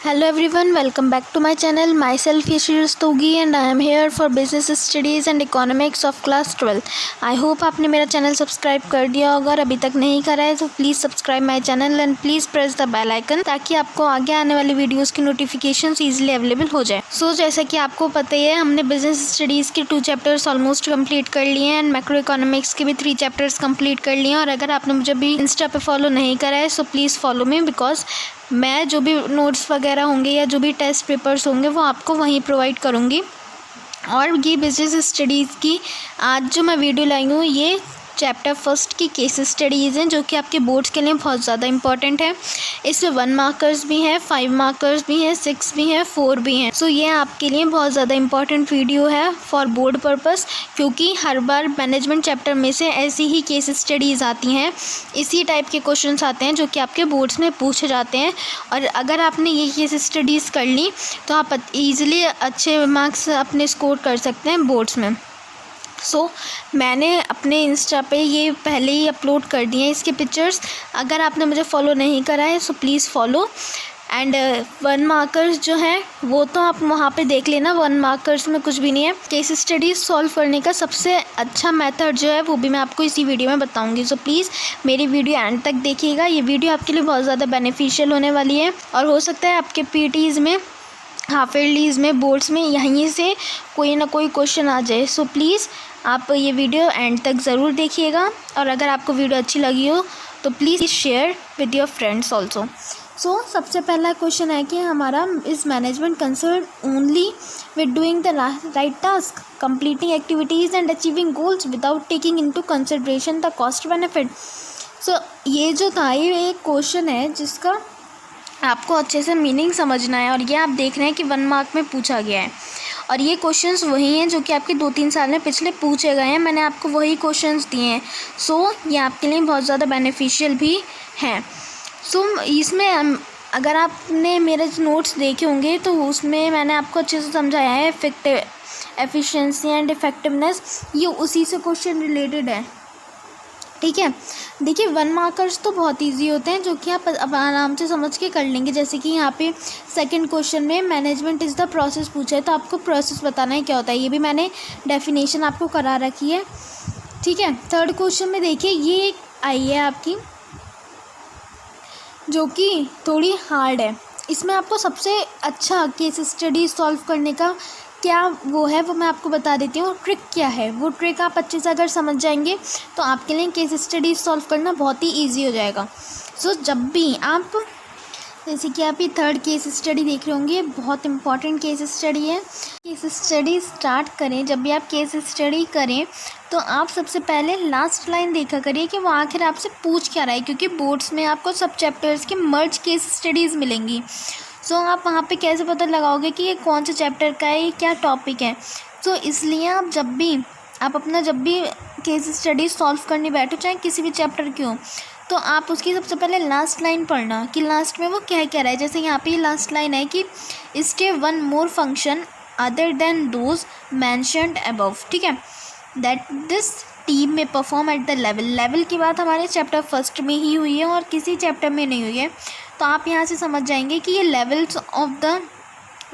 Hello everyone, welcome back to my channel. Myself Yashir Stogi and I am here for business studies and economics of class 12. I hope आपने मेरा channel subscribe कर दिया होगा और अभी तक नहीं करा है तो please subscribe my channel and please press the bell icon ताकि आपको आगे आने वाली वीडियोस की नोटिफिकेशंस ईजिली अवेलेबल हो जाए। सो जैसा कि आपको पता ही है, हमने बिजनेस स्टडीज़ के 2 चैप्टर्स ऑलमोस्ट कंप्लीट कर लिए हैं एंड मैक्रो इकोनॉमिक्स के भी 3 चैप्टर्स कंप्लीट कर लिए हैं। और अगर आपने मुझे भी इंस्टा पे फॉलो नहीं करा है so please follow me, because मैं जो भी नोट्स वगैरह होंगे या जो भी टेस्ट पेपर्स होंगे वो आपको वहीं प्रोवाइड करूँगी। और ये बिजनेस स्टडीज़ की आज जो मैं वीडियो लाई हूँ ये चैप्टर फर्स्ट की केस स्टडीज़ हैं जो कि आपके बोर्ड्स के लिए बहुत ज़्यादा इंपॉर्टेंट है। इसमें 1 मार्कर्स भी हैं, 5 मार्कर्स भी हैं, 6 भी हैं, 4 भी हैं। सो ये आपके लिए बहुत ज़्यादा इंपॉर्टेंट वीडियो है फॉर बोर्ड पर्पस, क्योंकि हर बार मैनेजमेंट चैप्टर में से ऐसी ही केस स्टडीज़ आती हैं, इसी टाइप के क्वेश्चंस आते हैं जो कि आपके बोर्ड्स में पूछे जाते हैं। और अगर आपने ये केस स्टडीज़ कर ली तो आप ईज़िली अच्छे मार्क्स अपने स्कोर कर सकते हैं बोर्ड्स में। मैंने अपने इंस्टा पे ये पहले ही अपलोड कर दिए हैं इसके पिक्चर्स। अगर आपने मुझे फॉलो नहीं करा है so please follow. And 1 markers जो हैं वो तो आप वहाँ पे देख लेना, 1 मार्कर्स में कुछ भी नहीं है। केस स्टडीज़ सॉल्व करने का सबसे अच्छा मेथड जो है वो भी मैं आपको इसी वीडियो में बताऊँगी। सो प्लीज़ मेरी वीडियो एंड तक देखिएगा, ये वीडियो आपके लिए बहुत ज़्यादा बेनिफिशियल होने वाली है। और हो सकता है आपके पीटीज़ में, हाफ ईयरलीज़ में, बोर्ड्स में यहीं से कोई ना कोई क्वेश्चन आ जाए। सो प्लीज़ आप ये वीडियो एंड तक ज़रूर देखिएगा। और अगर आपको वीडियो अच्छी लगी हो तो please share with your friends also. सबसे पहला क्वेश्चन है कि हमारा is management concern only with doing the right task, completing activities and achieving goals without taking into consideration the cost benefit. ये जो था ये एक क्वेश्चन है जिसका आपको अच्छे से मीनिंग समझना है। और ये आप देख रहे हैं कि 1 मार्क में पूछा गया है और ये क्वेश्चंस वही हैं जो कि आपके 2-3 साल में पिछले पूछे गए हैं। मैंने आपको वही क्वेश्चंस दिए हैं। ये आपके लिए बहुत ज़्यादा बेनिफिशियल भी हैं। इसमें अगर आपने मेरे नोट्स देखे होंगे तो उसमें मैंने आपको अच्छे से समझाया है एफिशिएंसी एंड इफेक्टिवनेस, ये उसी से क्वेश्चन रिलेटेड है। ठीक है, देखिए 1 मार्कर्स तो बहुत इजी होते हैं जो कि आप अब आराम से समझ के कर लेंगे। जैसे कि यहाँ पे सेकंड क्वेश्चन में मैनेजमेंट इज़ द प्रोसेस पूछा है तो आपको प्रोसेस बताना है क्या होता है, ये भी मैंने डेफिनेशन आपको करा रखी है। ठीक है, थर्ड क्वेश्चन में देखिए ये आई है आपकी जो कि थोड़ी हार्ड है। इसमें आपको सबसे अच्छा केस स्टडी सॉल्व करने का क्या वो है वो मैं आपको बता देती हूँ। ट्रिक क्या है, वो ट्रिक आप अच्छे से अगर समझ जाएंगे तो आपके लिए केस स्टडी सॉल्व करना बहुत ही इजी हो जाएगा। जब भी आप, जैसे कि आप ये थर्ड केस स्टडी देख रहे होंगे, बहुत इंपॉर्टेंट केस स्टडी है। केस स्टडी स्टार्ट करें, जब भी आप केस स्टडी करें तो आप सबसे पहले लास्ट लाइन देखा करिए कि वो आखिर आपसे पूछ क्या रहा है, क्योंकि बोर्ड्स में आपको सब चैप्टर्स की मर्ज केस स्टडीज़ मिलेंगी। आप वहाँ पे कैसे पता लगाओगे कि ये कौन से चैप्टर का है, ये क्या टॉपिक है। इसलिए आप जब भी केस स्टडी सॉल्व करने बैठो, चाहे किसी भी चैप्टर की हो, तो आप उसकी सबसे पहले लास्ट लाइन पढ़ना कि लास्ट में वो क्या कह रहा है। जैसे यहाँ पे लास्ट लाइन है कि stay 1 more function other than those mentioned above. ठीक है, दैट दिस टीम में परफॉर्म एट द लेवल की बात हमारे चैप्टर फर्स्ट में ही हुई है और किसी चैप्टर में नहीं हुई है। तो आप यहाँ से समझ जाएंगे कि ये लेवल्स ऑफ द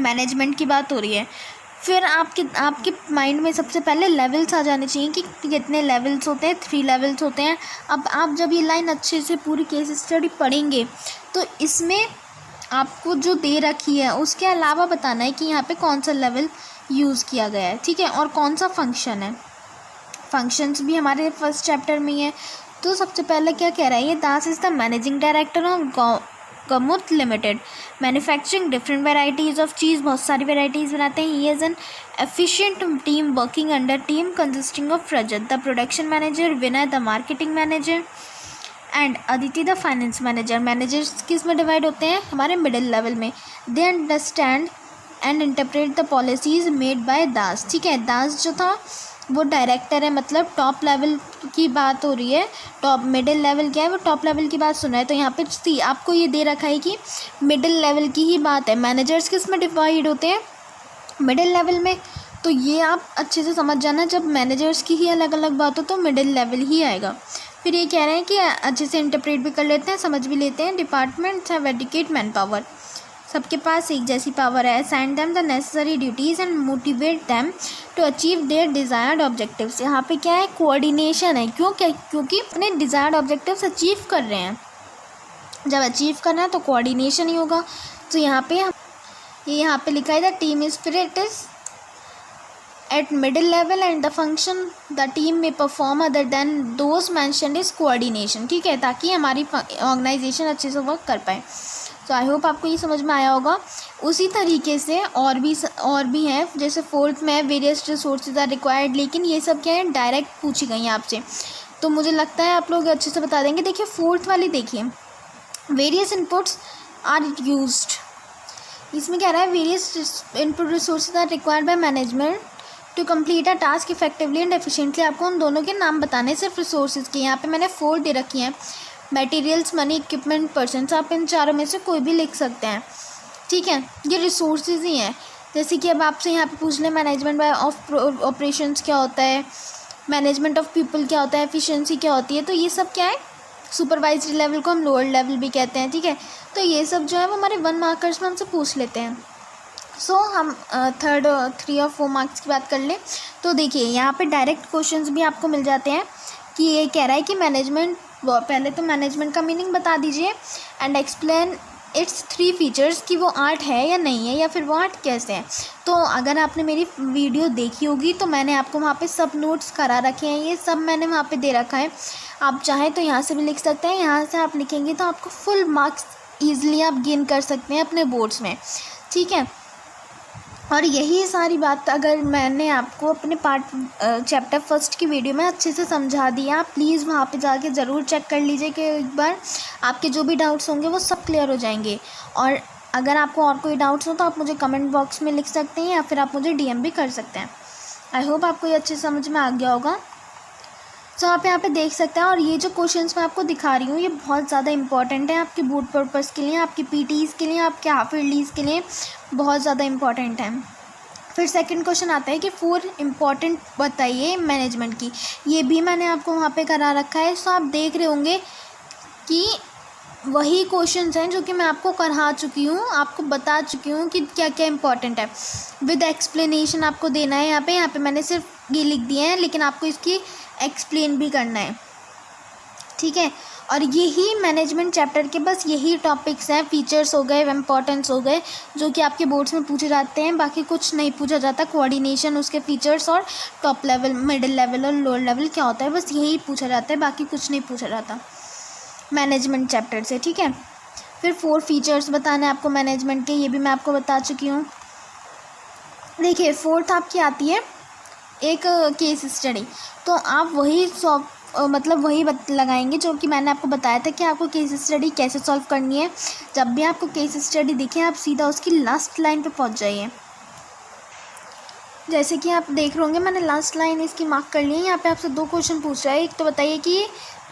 मैनेजमेंट की बात हो रही है। फिर आपके माइंड में सबसे पहले लेवल्स आ जाने चाहिए कि कितने लेवल्स होते हैं, 3 लेवल्स होते हैं। अब आप जब ये लाइन अच्छे से पूरी केस स्टडी पढ़ेंगे तो इसमें आपको जो दे रखी है उसके अलावा बताना है कि यहाँ पे कौन सा लेवल यूज़ किया गया है। ठीक है, और कौन सा फंक्शन है। फंक्शंस भी हमारे फर्स्ट चैप्टर में ही है। तो सबसे पहले क्या कह रहा है, ये Das is the managing director of गमुत limited, manufacturing different varieties of cheese, बहुत सारी वेराइटीज़ बनाते हैं। He is an efficient team working under team consisting of Rajat the production manager, Vinay the marketing manager and Aditi the finance manager. Managers किस में divide होते हैं, हमारे मिडिल लेवल में। They understand and interpret the policies made by Das. ठीक है, दास जो था वो डायरेक्टर है, मतलब टॉप लेवल की बात हो रही है। टॉप मिडिल लेवल क्या है, वो टॉप लेवल की बात सुना है। तो यहाँ पे आपको ये दे रखा है कि मिडिल लेवल की ही बात है। मैनेजर्स किस में डिवाइड होते हैं, मिडिल लेवल में। तो ये आप अच्छे से समझ जाना, जब मैनेजर्स की ही अलग अलग बात हो तो मिडिल लेवल ही आएगा। फिर ये कह रहे हैं कि अच्छे से इंटरप्रेट भी कर लेते हैं, समझ भी लेते हैं। Departments have educate manpower. सबके पास एक जैसी पावर है। Assign them the necessary duties and motivate them to achieve their desired objectives. यहाँ पे क्या है, कोऑर्डिनेशन है। क्योंकि अपने डिज़ायर्ड ऑब्जेक्टिव्स अचीव कर रहे हैं। जब अचीव करना है तो कोऑर्डिनेशन ही होगा। तो यहाँ पे लिखा है the team spirit is at middle level and the function the team may perform other than those mentioned is coordination। ठीक है, ताकि हमारी ऑर्गेनाइजेशन अच्छे से वर्क कर पाए। तो आई होप आपको ये समझ में आया होगा। उसी तरीके से और भी हैं, जैसे फोर्थ में वेरियस रिसोर्सेज आर रिक्वायर्ड, लेकिन ये सब क्या है, डायरेक्ट पूछी गई हैं आपसे, तो मुझे लगता है आप लोग अच्छे से बता देंगे। देखिए फोर्थ वाली देखिए, वेरियस इनपुट्स आर यूज्ड। इसमें क्या रहा है, various input resources are required by management to complete a task effectively and efficiently. आपको उन दोनों के नाम बताने, सिर्फ रिसोर्सेज के। यहाँ पे मैंने 4 दे रखी हैं, मटेरियल्स, मनी, इक्विपमेंट, पर्सन्स। आप इन चारों में से कोई भी लिख सकते हैं। ठीक है, ये रिसोर्सेज ही हैं। जैसे कि अब आपसे यहाँ पे पूछ लें मैनेजमेंट बाय ऑफ ऑपरेशंस क्या होता है, मैनेजमेंट ऑफ पीपल क्या होता है, एफिशिएंसी क्या होती है, तो ये सब क्या है, सुपरवाइजरी लेवल को हम लोअर लेवल भी कहते हैं। ठीक है, तो ये सब जो है वो हमारे 1 मार्कर्स में हमसे पूछ लेते हैं। सो हम 3 और 4 मार्क्स की बात कर लें तो देखिए यहाँ पे डायरेक्ट क्वेश्चंस भी आपको मिल जाते हैं कि ये कह रहा है कि मैनेजमेंट, पहले तो मैनेजमेंट का मीनिंग बता दीजिए एंड एक्सप्लेन इट्स 3 फीचर्स, कि वो आर्ट है या नहीं है, या फिर वो आर्ट कैसे है। तो अगर आपने मेरी वीडियो देखी होगी तो मैंने आपको वहाँ पे सब नोट्स करा रखे हैं, ये सब मैंने वहाँ पे दे रखा है। आप चाहें तो यहाँ से भी लिख सकते हैं, यहाँ से आप लिखेंगे तो आपको फुल मार्क्स ईजिली आप गेन कर सकते हैं अपने बोर्ड्स में। ठीक है, और यही सारी बात अगर मैंने आपको अपने चैप्टर 1 की वीडियो में अच्छे से समझा दिया, प्लीज़ वहाँ पे जाके ज़रूर चेक कर लीजिए कि एक बार आपके जो भी डाउट्स होंगे वो सब क्लियर हो जाएंगे। और अगर आपको और कोई डाउट्स हो तो आप मुझे कमेंट बॉक्स में लिख सकते हैं या फिर आप मुझे DM भी कर सकते हैं। आई होप आपको ये अच्छे समझ में आ गया होगा। तो आप यहाँ पे देख सकते हैं, और ये जो क्वेश्चंस मैं आपको दिखा रही हूँ ये बहुत ज़्यादा इंपॉर्टेंट है आपके बोर्ड पर्पज़ के लिए, आपकी PTs के लिए, आपके हाफ ईयरलीज़ के लिए बहुत ज़्यादा इंपॉर्टेंट है। फिर सेकंड क्वेश्चन आता है कि 4 इम्पॉर्टेंट बताइए मैनेजमेंट की। ये भी मैंने आपको वहाँ पे करा रखा है। सो आप देख रहे होंगे कि वही क्वेश्चंस हैं जो कि मैं आपको करा चुकी हूँ, आपको बता चुकी हूँ कि क्या क्या इंपॉर्टेंट है। विद एक्सप्लेनेशन आपको देना है। यहाँ पे मैंने सिर्फ ये लिख दिए हैं, लेकिन आपको इसकी एक्सप्लेन भी करना है। ठीक है, और यही मैनेजमेंट चैप्टर के बस यही टॉपिक्स हैं, फीचर्स हो गए, इम्पोर्टेंस हो गए, जो कि आपके बोर्ड्स में पूछे जाते हैं। बाकी कुछ नहीं पूछा जाता। कोऑर्डिनेशन, उसके फीचर्स, और टॉप लेवल, मिडिल लेवल और लोअर लेवल क्या होता है, बस यही पूछा जाता है, बाकी कुछ नहीं पूछा जाता मैनेजमेंट चैप्टर से। ठीक है, फिर 4 फीचर्स बताने हैं आपको मैनेजमेंट के, ये भी मैं आपको बता चुकी हूँ। देखिए 4th आपकी आती है एक केस स्टडी। तो आप वही वही लगाएंगे जो कि मैंने आपको बताया था कि आपको केस स्टडी कैसे सॉल्व करनी है। जब भी आपको केस स्टडी दिखे आप सीधा उसकी लास्ट लाइन पे पहुंच जाइए। जैसे कि आप देख रहे होंगे मैंने लास्ट लाइन इसकी मार्क कर ली है। यहाँ पे आपसे 2 क्वेश्चन पूछ रहा है। एक तो बताइए कि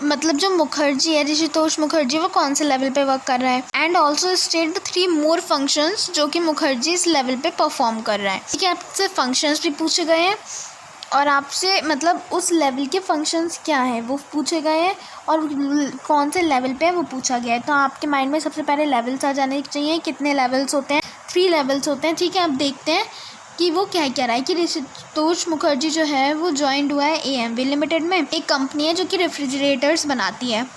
जो मुखर्जी है, ऋषितोष मुखर्जी, वो कौन से लेवल पे वर्क कर रहा है, and also state the 3 more functions जो कि मुखर्जी इस लेवल पे परफॉर्म कर रहा है। ठीक है, आपसे फंक्शंस भी पूछे गए हैं और आपसे उस लेवल के फंक्शंस क्या है वो पूछे गए हैं और कौन से लेवल पे वो पूछा गया है। तो आपके माइंड में सबसे पहले लेवल्स आ जाने चाहिए। कितने लेवल्स होते हैं? 3 लेवल्स होते हैं। ठीक है, अब देखते हैं कि वो क्या कह रहा है कि ऋषितोष मुखर्जी जो है वो ज्वाइंड हुआ है AMV लिमिटेड में, एक कंपनी है जो कि रेफ्रिजरेटर्स बनाती है।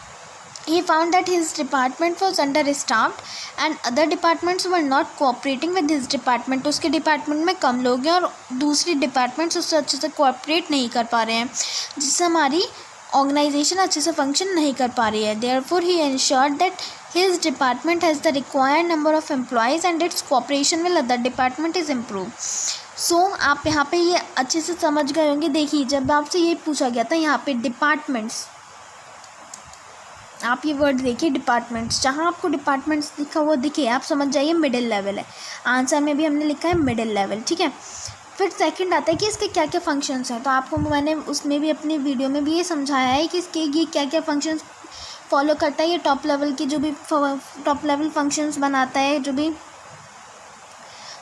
He found that his department was understaffed and other departments were not cooperating with his department। उसके डिपार्टमेंट में कम लोग हैं और दूसरी डिपार्टमेंट्स उससे अच्छे से कोऑपरेट नहीं कर पा रहे हैं, जिससे हमारी ऑर्गेनाइजेशन अच्छे से फंक्शन नहीं कर पा रही है। Therefore he ensured that his department has the required number of employees and its cooperation with other department is improved। सो आप यहाँ पे ये अच्छे से समझ गए होंगे। देखिए जब आपसे ये पूछा गया था यहाँ पे डिपार्टमेंट्स, आप ये वर्ड देखिए डिपार्टमेंट्स, जहाँ आपको डिपार्टमेंट्स लिखा हुआ दिखे आप समझ जाइए मिडिल लेवल है। आंसर में भी हमने लिखा है मिडिल लेवल। ठीक है, फिर सेकंड आता है कि इसके क्या क्या फंक्शंस हैं। तो आपको मैंने उसमें भी अपनी वीडियो में भी ये समझाया है कि इसके ये क्या क्या फंक्शंस फॉलो करता है। ये टॉप लेवल की जो भी टॉप लेवल फंक्शंस बनाता है, जो भी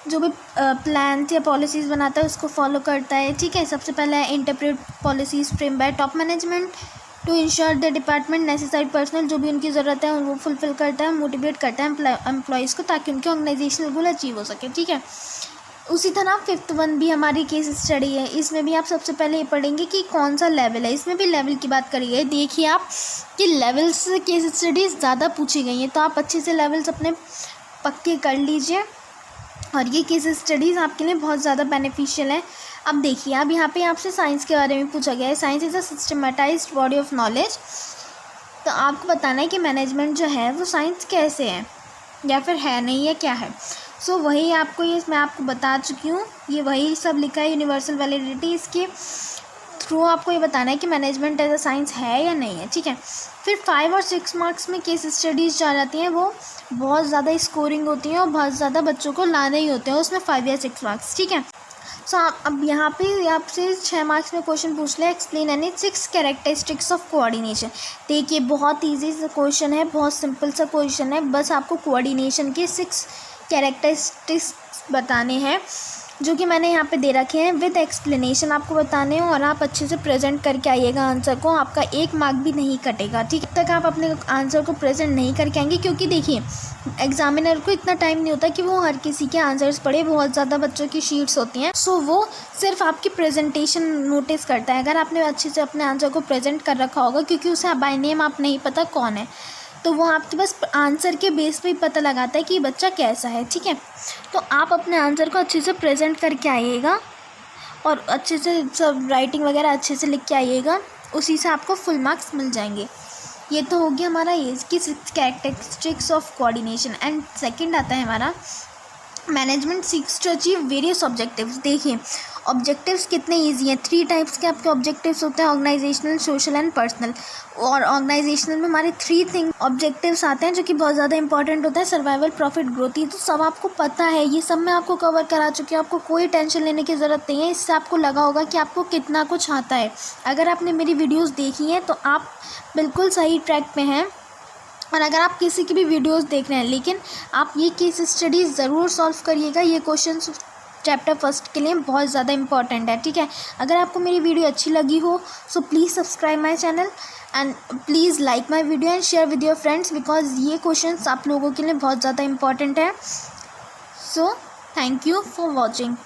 प्लान या पॉलिसीज़ बनाता है उसको फॉलो करता है। ठीक है, सबसे पहला है interpret policies frame by top management, to ensure the department necessary personnel, जो भी उनकी ज़रूरत है वो फुलफ़िल करता है, मोटिवेट करता है एम्प्लॉयज़ को, ताकि उनके ऑर्गेनाइजेशनल गोल अचीव हो सके। ठीक है, उसी तरह 5th वन भी हमारी केस स्टडी है। इसमें भी आप सबसे पहले ये पढ़ेंगे कि कौन सा लेवल है। इसमें भी लेवल की बात करी है। देखिए आप कि लेवल्स केस स्टडीज़ ज़्यादा पूछी गई हैं, तो आप अच्छे से लेवल्स अपने पक्के कर लीजिए और ये केस स्टडीज़ आपके लिए बहुत ज़्यादा बेनिफिशियल है। अब देखिए, अब यहाँ पे आपसे साइंस के बारे में पूछा गया है। Science is a systematised body of knowledge. तो आपको बताना है कि मैनेजमेंट जो है वो साइंस कैसे है, या फिर है नहीं है, क्या है। सो वही आपको ये मैं आपको बता चुकी हूँ, ये वही सब लिखा है यूनिवर्सल वैलिडिटी। इसके थ्रू आपको ये बताना है कि मैनेजमेंट एज अ साइंस है या नहीं है। ठीक है, फिर 5 और 6 मार्क्स में केस स्टडीज़ जा जाती हैं, वो बहुत ज़्यादा स्कोरिंग होती हैं और बहुत ज़्यादा बच्चों को लाने ही होते हैं उसमें 5 या 6 मार्क्स। ठीक है, सो अब यहाँ पे आपसे 6 मार्क्स में क्वेश्चन पूछ ले, explain any 6 characteristics of coordination. देखिए बहुत ईजी सा क्वेश्चन है, बहुत सिंपल सा क्वेश्चन है, बस आपको कोऑर्डिनेशन के 6 कैरेक्टरिस्टिक्स बताने हैं, जो कि मैंने यहाँ पे दे रखे हैं। विद एक्सप्लेनेशन आपको बताने हैं और आप अच्छे से प्रेजेंट करके आइएगा आंसर को, आपका 1 मार्क भी नहीं कटेगा। ठीक तक आप अपने आंसर को प्रेजेंट नहीं करके आएंगे, क्योंकि देखिए एग्जामिनर को इतना टाइम नहीं होता कि वो हर किसी के आंसर्स पढ़े, बहुत ज़्यादा बच्चों की शीट्स होती हैं। सो वो सिर्फ आपकी प्रेजेंटेशन नोटिस करता है। अगर आपने अच्छे से अपने आंसर को प्रेजेंट कर रखा होगा, क्योंकि उसे बाय नेम आप नहीं पता कौन है, तो वो आपके बस आंसर के बेस पे ही पता लगाता है कि बच्चा कैसा है। ठीक है, तो आप अपने आंसर को अच्छे से प्रेजेंट करके आइएगा और अच्छे से सब राइटिंग वगैरह अच्छे से लिख के आइएगा, उसी से आपको फुल मार्क्स मिल जाएंगे। ये तो हो गया हमारा एज की 6 characteristics of coordination. And second आता है हमारा management seeks to achieve various objectives. देखिए ऑब्जेक्टिव्स कितने इजी हैं। 3 टाइप्स के आपके ऑब्जेक्टिव्स होते हैं, ऑर्गेनाइजेशनल, सोशल एंड पर्सनल। और ऑर्गेनाइजेशनल में हमारे 3 ऑब्जेक्टिव्स आते हैं, जो कि बहुत ज़्यादा इंपॉर्टेंट होता है, सर्वाइवल, प्रॉफिट, ग्रोथ। ये तो सब आपको पता है, ये सब मैं आपको कवर करा चुकी हूँ, आपको कोई टेंशन लेने की ज़रूरत नहीं है। इससे आपको लगा होगा कि आपको कितना कुछ आता है। अगर आपने मेरी वीडियोज़ देखी हैं तो आप बिल्कुल सही ट्रैक पे हैं। और अगर आप किसी की भी वीडियोस देख रहे हैं, लेकिन आप ये केस स्टडीज़ ज़रूर सॉल्व करिएगा। ये क्वेश्चंस चैप्टर 1 के लिए बहुत ज़्यादा इंपॉर्टेंट है। ठीक है, अगर आपको मेरी वीडियो अच्छी लगी हो so please subscribe my channel and please like my video and share with your friends, because ये क्वेश्चंस आप लोगों के लिए बहुत ज़्यादा इंपॉर्टेंट है। So thank you for watching.